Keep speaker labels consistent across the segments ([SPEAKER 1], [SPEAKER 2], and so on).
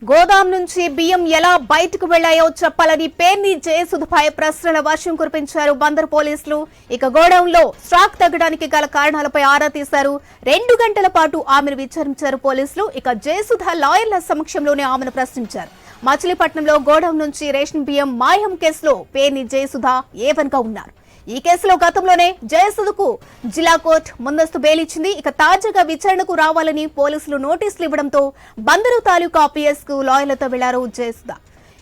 [SPEAKER 1] గోదాం నుంచి బియ్యం ఎలా బయటకు వెళ్లాయో చెప్పాలని పేర్ని జయసుధపై ప్రశ్నల వర్షం కురిపించారు బందర్ పోలీసులు. ఇక గోడౌన్లో స్టాక్ తగ్గడానికి గల కారణాలపై ఆరా తీశారు. 2 గంటల పాటు ఆమెను విచారించారు పోలీసులు. ఇక జయసుధ లాయర్ల సమక్షంలోనే ఆమెను ప్రశ్నించారు. మచిలీపట్నంలో గోడౌన్ నుంచి రేషన్ బియ్యం మాయం కేసులో పేర్ని జయసుధ A1 గా ఉన్నారు. ఈ కేసులో గతంలోనే జయసుధకు జిల్లా కోర్టు ముందస్తు బెయిల్ ఇచ్చింది. ఇక తాజాగా విచారణకు రావాలని పోలీసులు నోటీసులు ఇవ్వడంతో బందరు తాలూకా PS కు లాయర్లతో వెళ్లారు జయసుధ.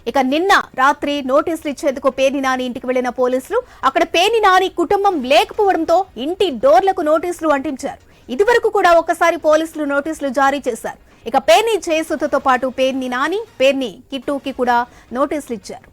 [SPEAKER 1] ఇక నిన్న రాత్రి నోటీసులు ఇచ్చేందుకు పేర్ని నాని ఇంటికి వెళ్లిన పోలీసులు అక్కడ పేర్ని నాని కుటుంబం లేకపోవడంతో ఇంటి డోర్లకు నోటీసులు అంటించారు. ఇదివరకు కూడా ఒకసారి పోలీసులు నోటీసులు జారీ చేశారు. ఇక పేర్ని జయసుధతో పాటు పేర్ని నాని, పేర్ని కిట్టుకి కూడా నోటీసులు ఇచ్చారు.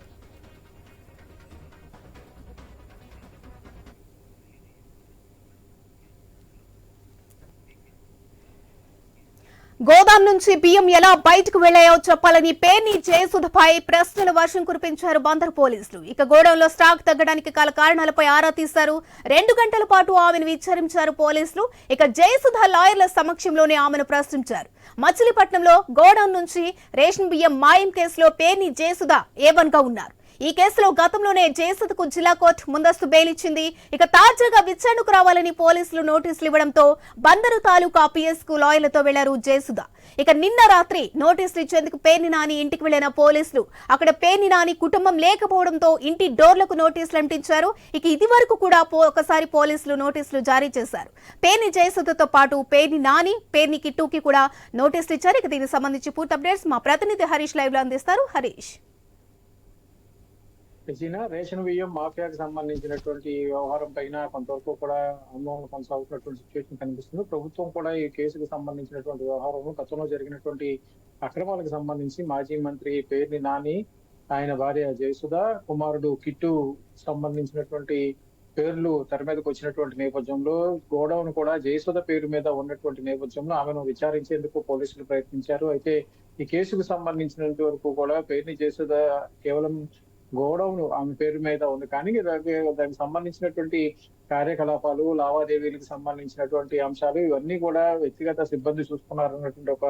[SPEAKER 1] గోదాం నుంచి బియ్యం ఎలా బయటకు వెళ్లాయో చెప్పాలని పేర్ని జయసుధపై ప్రశ్నల వర్షం కురిపించారు బందర్ పోలీసులు. ఇక గోడౌన్లో స్టాక్ తగ్గడానికి గల కారణాలపై ఆరా తీశారు. 2 గంటల పాటు ఆమెను విచారించారు పోలీసులు. ఇక జయసుధ లాయర్ల సమక్షంలోనే ఆమెను ప్రశ్నించారు. మచిలీపట్నంలో గోడౌన్ నుంచి రేషన్ బియ్యం మాయం కేసులో పేర్ని జయసుధ A1 గా ఉన్నారు. ఈ కేసులో గతంలోనే జయసుధకు జిల్లా కోర్టు ముందస్తు బెయిల్ ఇచ్చింది. ఇక తాజాగా విచారణకు రావాలని పోలీసులు నోటీసులు ఇవ్వడంతో బందరు తాలూకా PS కు లాయర్లతో వెళ్లారు జయసుధ. ఇక నిన్న రాత్రి నోటీసులు ఇచ్చేందుకు పేర్ని నాని ఇంటికి వెళ్లిన పోలీసులు అక్కడ పేర్ని నాని కుటుంబం లేకపోవడంతో ఇంటి డోర్లకు నోటీసులు అంటించారు. ఇక ఇది వరకు కూడా ఒకసారి పోలీసులు నోటీసులు జారీ చేశారు. పేర్ని జయసుధతో పాటు పేర్ని నాని, పేర్ని కిట్టుకి కూడా నోటీసులు ఇచ్చారు. ఇక దీనికి సంబంధించి పూర్తి అప్డేట్స్ మా ప్రతినిధి హరీష్ లైవ్ లో అందిస్తారు. హరీష్,
[SPEAKER 2] రేషన్ బియ్యం మాఫియాకి సంబంధించినటువంటి వ్యవహారం పైన కొంతవరకు కూడా ఆందోళన కొనసాగుతున్నటువంటి సిచ్యువేషన్ కనిపిస్తుంది. ప్రభుత్వం కూడా ఈ కేసుకు సంబంధించినటువంటి వ్యవహారంలో గతంలో జరిగినటువంటి అక్రమాలకు సంబంధించి మాజీ మంత్రి పేర్ని నాని, ఆయన భార్య జయసుధ, కుమారుడు కిట్టు సంబంధించినటువంటి పేర్లు తెర మీదకి వచ్చినటువంటి నేపథ్యంలో గోడౌన్ కూడా జయసుధ పేరు మీద ఉన్నటువంటి నేపథ్యంలో ఆమెను విచారించేందుకు పోలీసులు ప్రయత్నించారు. అయితే ఈ కేసుకు సంబంధించినంత వరకు కూడా పేర్ని జయసుధ కేవలం గోడౌన్ ఆమె పేరు మీద ఉంది, కానీ దానికి సంబంధించినటువంటి కార్యకలాపాలు, లావాదేవీలకు సంబంధించినటువంటి అంశాలు ఇవన్నీ కూడా వ్యక్తిగత సిబ్బంది చూసుకున్నారన్నటువంటి ఒక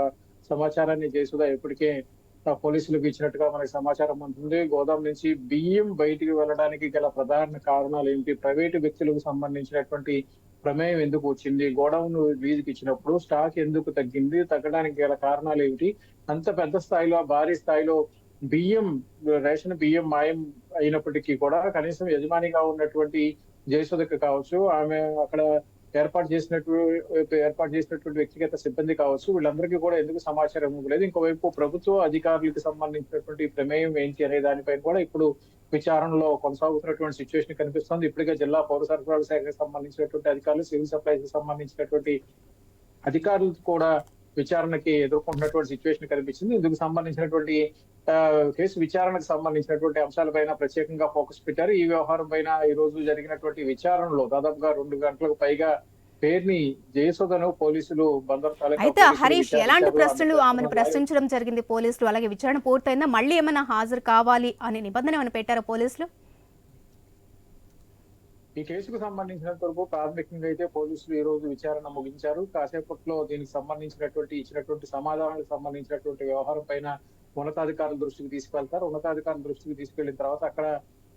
[SPEAKER 2] సమాచారాన్ని జయసుధ ఇప్పటికే పోలీసులకు ఇచ్చినట్టుగా మనకి సమాచారం ఉంటుంది. గోదాం నుంచి బియ్యం బయటికి వెళ్ళడానికి గల ప్రధాన కారణాలు ఏమిటి, ప్రైవేటు వ్యక్తులకు సంబంధించినటువంటి ప్రమేయం ఎందుకు వచ్చింది, గోడౌన్ లీజుకి ఇచ్చినప్పుడు స్టాక్ ఎందుకు తగ్గింది, తగ్గడానికి గల కారణాలు ఏమిటి, అంత పెద్ద స్థాయిలో భారీ స్థాయిలో బియ్యం రేషన్ బియ్యం మాయం అయినప్పటికీ కూడా కనీసం యజమానిగా ఉన్నటువంటి జయసుధకు కావచ్చు, ఆమె అక్కడ ఏర్పాటు చేసినటువంటి వ్యక్తిగత సిబ్బంది కావచ్చు, వీళ్ళందరికీ కూడా ఎందుకు సమాచారం ఇవ్వలేదు. ఇంకోవైపు ప్రభుత్వ అధికారులకు సంబంధించినటువంటి ప్రమేయం ఏంటి అనే దానిపైన కూడా ఇప్పుడు విచారణలో కొనసాగుతున్నటువంటి సిచ్యువేషన్ కనిపిస్తుంది. ఇప్పటికే జిల్లా పౌర సరఫరాల శాఖకు సంబంధించినటువంటి అధికారులు, సివిల్ సప్లైస్ కి సంబంధించినటువంటి అధికారులు కూడా విచారణకి ఎదుర్కొంటున్నటువంటి సిచ్యువేషన్ కనిపించింది. ఇందుకు సంబంధించినటువంటి కేసు విచారణకు సంబంధించినటువంటి అంశాలపైన ప్రత్యేకంగా ఫోకస్ పెట్టారు. ఈ వ్యవహారం పైన ఈ రోజు జరిగినటువంటి విచారణలో దాదాపుగా 2 గంటలకు పైగా పేర్ని జయసుధను పోలీసులు బందరు
[SPEAKER 1] అయితే హరీష్, ఎలాంటి ప్రశ్నలు ఆమెను ప్రశ్నించడం జరిగింది పోలీసులు? అలాగే విచారణ పూర్తయిందా? మళ్ళీ ఏమైనా హాజరు కావాలి అనే నిబంధన ఏమైనా పెట్టారా పోలీసులు?
[SPEAKER 2] ఈ కేసుకు సంబంధించినంత వరకు ప్రాథమికంగా అయితే పోలీసులు ఈ రోజు విచారణ ముగించారు. కాసేపట్లో దీనికి సంబంధించినటువంటి ఇచ్చినటువంటి సమాధానాలకు సంబంధించినటువంటి వ్యవహారం పైన ఉన్నతాధికారుల దృష్టికి తీసుకెళ్తారు. ఉన్నతాధికారుల దృష్టికి తీసుకెళ్లిన తర్వాత అక్కడ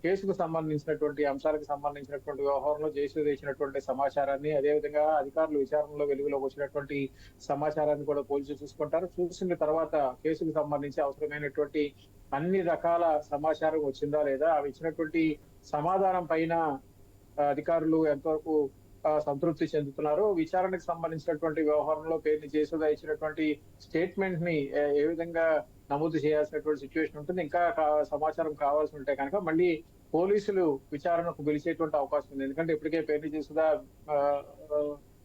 [SPEAKER 2] కేసుకు సంబంధించినటువంటి అంశాలకు సంబంధించినటువంటి వ్యవహారంలో జయసుధ ఇచ్చినటువంటి సమాచారాన్ని, అదేవిధంగా అధికారులు విచారణలో వెలుగులోకి వచ్చినటువంటి సమాచారాన్ని కూడా పోలీసులు చూసుకుంటారు. చూసిన తర్వాత కేసుకు సంబంధించి అవసరమైనటువంటి అన్ని రకాల సమాచారం వచ్చిందా లేదా, అవి ఇచ్చినటువంటి సమాధానం పైన అధికారులు ఎంతవరకు సంతృప్తి చెందుతున్నారు, విచారణకు సంబంధించినటువంటి వ్యవహారంలో పేర్ని జయసుధ ఇచ్చినటువంటి స్టేట్మెంట్ ని ఏ విధంగా నమోదు చేయాల్సినటువంటి సిచ్యువేషన్ ఉంటుంది. ఇంకా సమాచారం కావాల్సి ఉంటే కనుక మళ్ళీ పోలీసులు విచారణకు పిలిచేటువంటి అవకాశం ఉంది. ఎందుకంటే ఇప్పటికే పేర్ని జయసుధ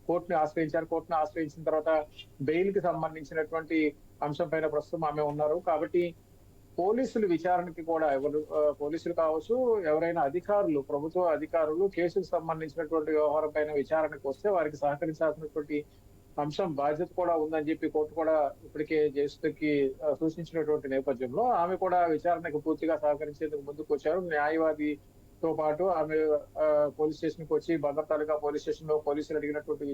[SPEAKER 2] కోర్టుని ఆశ్రయించారు. కోర్టును ఆశ్రయించిన తర్వాత బెయిల్ కి సంబంధించినటువంటి అంశం పైన ప్రస్తుతం ఆమె ఉన్నారు. కాబట్టి పోలీసులు విచారణకి కూడా పోలీసులు కావచ్చు, ఎవరైనా అధికారులు, ప్రభుత్వ అధికారులు కేసుకు సంబంధించినటువంటి వ్యవహారం పైన విచారణకు వస్తే వారికి సహకరించాల్సినటువంటి అంశం, బాధ్యత కూడా ఉందని చెప్పి కోర్టు కూడా ఇప్పటికే జయసుధకి సూచించినటువంటి నేపథ్యంలో ఆమె కూడా విచారణకు పూర్తిగా సహకరించేందుకు ముందుకు వచ్చారు. న్యాయవాది తో పాటు ఆమె పోలీస్ స్టేషన్ కి వచ్చి బందర్ తాలూకా పోలీస్ స్టేషన్ లో పోలీసులు అడిగినటువంటి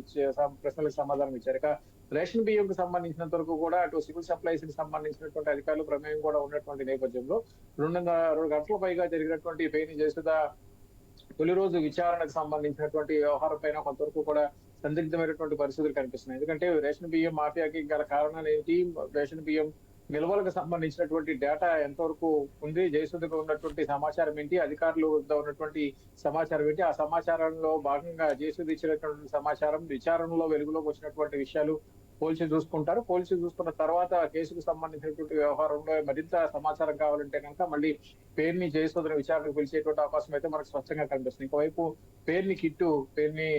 [SPEAKER 2] ప్రశ్నలకు సమాధానం ఇచ్చారు. ఇక రేషన్ బియ్యం కు సంబంధించినంత వరకు కూడా అటు సివిల్ సప్లైస్ కి సంబంధించినటువంటి అధికారులు ప్రమేయం కూడా ఉన్నటువంటి నేపథ్యంలో 2 గంటల పైగా జరిగినటువంటి పేర్ని జయసుధ తొలి రోజు విచారణకు సంబంధించినటువంటి వ్యవహారం పైన కొంతవరకు కూడా సందిగ్ధమైనటువంటి పరిస్థితులు కనిపిస్తున్నాయి. ఎందుకంటే రేషన్ బియ్యం మాఫియాకి గల కారణాలు ఏంటి, రేషన్ బియ్యం నిల్వలకు సంబంధించినటువంటి డేటా ఎంతవరకు ఉంది, జయసుధకు ఉన్నటువంటి సమాచారం ఏంటి, అధికారులు వద్ద ఉన్నటువంటి సమాచారం ఏంటి, ఆ సమాచారంలో భాగంగా జయసుధ ఇచ్చినటువంటి సమాచారం విచారణలో వెలుగులోకి వచ్చినటువంటి విషయాలు పోలీసులు చూసుకుంటారు. పోలీసులు చూసుకున్న తర్వాత కేసుకు సంబంధించినటువంటి వ్యవహారంలో మరింత సమాచారం కావాలంటే కనుక మళ్ళీ పేర్ని జయసుధను విచారణకు పిలిచేటువంటి అవకాశం అయితే మనకు స్పష్టంగా కనిపిస్తుంది. ఇంకోవైపు పేర్ని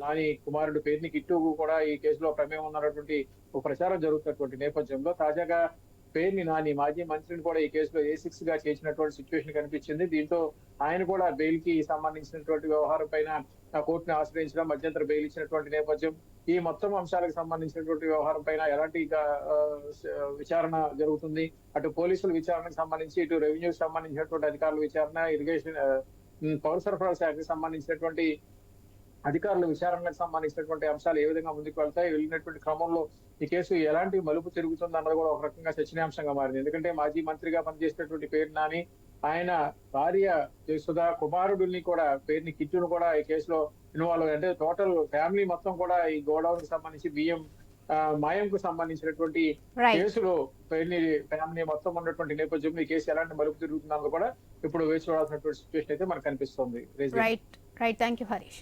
[SPEAKER 2] నాని కుమారుడు పేర్ని కిట్టు కూడా ఈ కేసులో ప్రమేయం ఉన్నటువంటి ఒక ప్రచారం జరుగుతున్నటువంటి నేపథ్యంలో తాజాగా పేర్ని నాని మాజీ మంత్రిని కూడా ఈ కేసులో A6 గా చేసినటువంటి సిచ్యువేషన్ కనిపించింది. దీంతో ఆయన కూడా బెయిల్ కి సంబంధించినటువంటి వ్యవహారం పైన కోర్టుని ఆశ్రయించడం, మధ్యంతర బెయిల్ ఇచ్చినటువంటి నేపథ్యం. ఈ మొత్తం అంశాలకు సంబంధించినటువంటి వ్యవహారం పైన ఎలాంటి విచారణ జరుగుతుంది, అటు పోలీసుల విచారణకు సంబంధించి, ఇటు రెవెన్యూకి సంబంధించినటువంటి అధికారుల విచారణ, ఇరిగేషన్ పౌర సరఫరా శాఖకు సంబంధించినటువంటి అధికారుల విచారణకు సంబంధించినటువంటి అంశాలు ఏ విధంగా ముందుకు వెళ్తాయి, వెళ్ళినటువంటి క్రమంలో ఈ కేసు ఎలాంటి మలుపు తిరుగుతుంది అన్నది కూడా ఒక రకంగా చర్చనీయాంశంగా మారింది. ఎందుకంటే మాజీ మంత్రిగా పనిచేసినటువంటి పేరు నాని, ఆయన భార్య జయసుధ, కుమారుడిని కూడా పేరుని కిట్టును కూడా ఈ కేసులో ఇన్వాల్వ్, అంటే టోటల్ ఫ్యామిలీ మొత్తం కూడా ఈ గోడౌన్ కి సంబంధించి బియ్యం మాయంకు సంబంధించినటువంటి కేసులో పేరుని ఫ్యామిలీ మొత్తం ఉన్నటువంటి నేపథ్యంలో ఈ కేసు ఎలాంటి మలుపు తిరుగుతుందో కూడా ఇప్పుడు వేచి చూడాల్సినటువంటి సిచ్యువేషన్ అయితే మనకు కనిపిస్తుంది.
[SPEAKER 1] Right, thank you Harish.